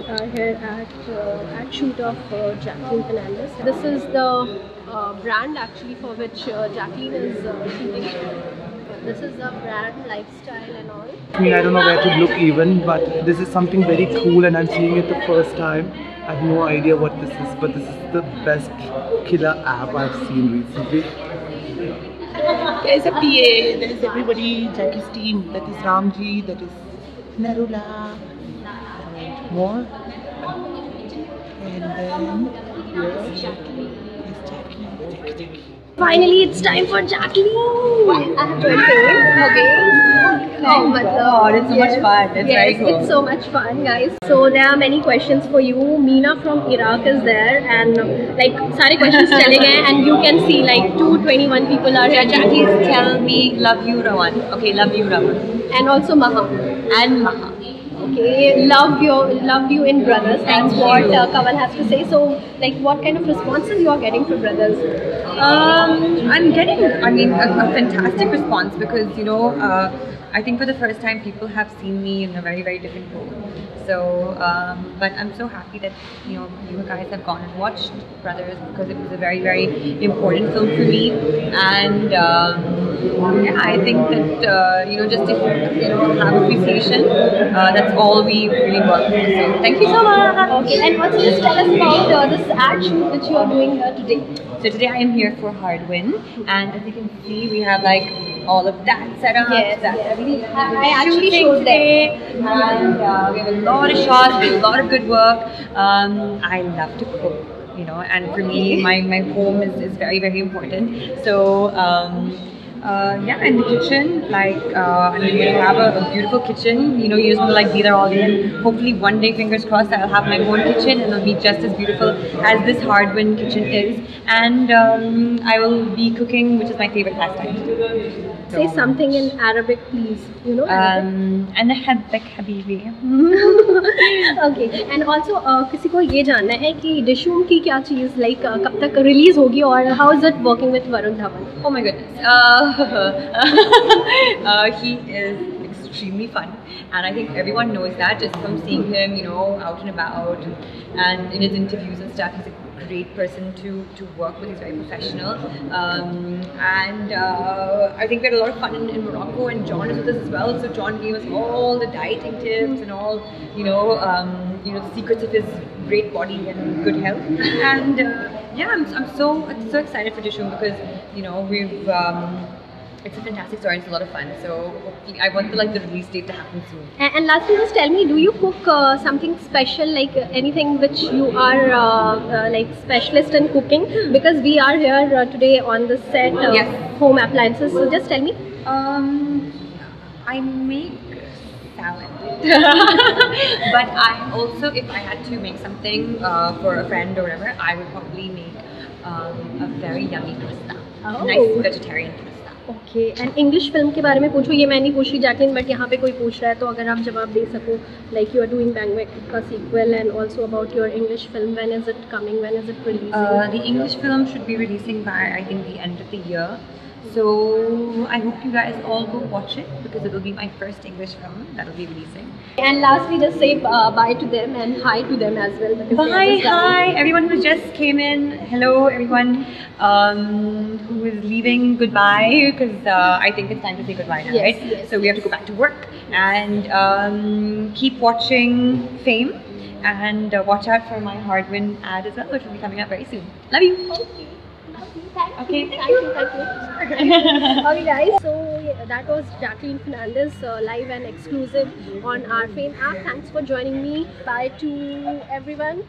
are here at shoot of Jacqueline Fernandez. This is the brand actually for which Jacqueline is shooting. This is the brand, lifestyle and all. I mean, I don't know where to look even, but this is something very cool and I'm seeing it the first time. I have no idea what this is, but this is the best killer app I've seen recently. There's a PA, there's everybody, Jackie's team, that is Ramji, that is Narula, and more. And then here's Jackie. Finally, it's time for Jacqueline. I have to attend. Okay. Oh my God, it's so much fun. It's very cool. It's so much fun, guys. So there are many questions for you. Meena from Iraq is there, and like सारे questions चले गए, and you can see like 221 people are here. Jackie, tell me, love you, Rawan. Okay, love you, Rawan. And also Maha. And Maha. Okay, loved you in Brothers. That's what Kaval has to say. So, like, what kind of responses you are getting from Brothers? I'm getting, I mean, a fantastic response because, you know, I think for the first time people have seen me in a very, very different role. So, but I'm so happy that, you know, you guys have gone and watched Brothers because it was a very, very important film for me. And yeah, I think that, you know, just to, you know, have appreciation, that's all we really work for. So, thank you so much. Okay, and what's just tell us about this ad shoot which you are doing today? So today I am here for Hard Win, and as you can see, we have like all of that set up. Yes, I actually shooting showed today, and we have a lot of shots, we have a lot of good work. I love to cook, you know, and for me, my home is very, very important. So yeah, in the kitchen, like I mean, we have a beautiful kitchen. You know, you just want to like be there all day. And hopefully, one day, fingers crossed, I'll have my own kitchen, and it'll be just as beautiful as this Hard Win kitchen is. And I will be cooking, which is my favorite pastime to do. Say something in Arabic, please. You know Arabic? أنا حبك حبيبي. Okay, and also किसी को ये जानना है कि डिशूम की क्या चीज़ like कब तक रिलीज होगी और how is it working with Varun Dhawan? Oh my goodness. He is extremely fun, and I think everyone knows that just from seeing him, you know, out and about, and in his interviews and stuff. He's a great person to work with. He's very professional, and I think we had a lot of fun in Morocco, and John is with us as well. So John gave us all the dieting tips and all, you know, the secrets of his great body and good health. And yeah, I'm so excited for Dishoom because, you know, we've it's a fantastic story. It's a lot of fun. So hopefully, I want the release date to happen soon. And lastly, just tell me, do you cook something special, like anything which you are like specialist in cooking? Because we are here today on the set yes. Home Appliances. So just tell me. I make salad, but I also, if I had to make something for a friend or whatever, I would probably make a very yummy pasta, nice vegetarian pasta. Okay and English film के बारे में पूछो, ये मैं नहीं पूछ रही Jacqueline, but यहाँ पे कोई पूछ रहा है तो अगर आप जवाब दे सको, लाइक यू आर डूइंग बैंगवेक का sequel and also about your English film, when is it coming, when is it releasing? The English film should be releasing by I think the end of the year. So I hope you guys all go watch it because it will be my first English film that will be releasing. And lastly, just say bye to them and hi to them as well. Bye, hi everyone who just came in. Hello everyone who is leaving. Goodbye, because I think it's time to say goodbye now, yes, right? Yes, so we have to go back to work and keep watching Fame and watch out for my Hard Win ad as well, which will be coming up very soon. Love you. Thank you. Thank okay, you. Thank you. Okay guys, so yeah, that was Jacqueline Fernandez live and exclusive on our Fame app. Thanks for joining me. Bye to everyone.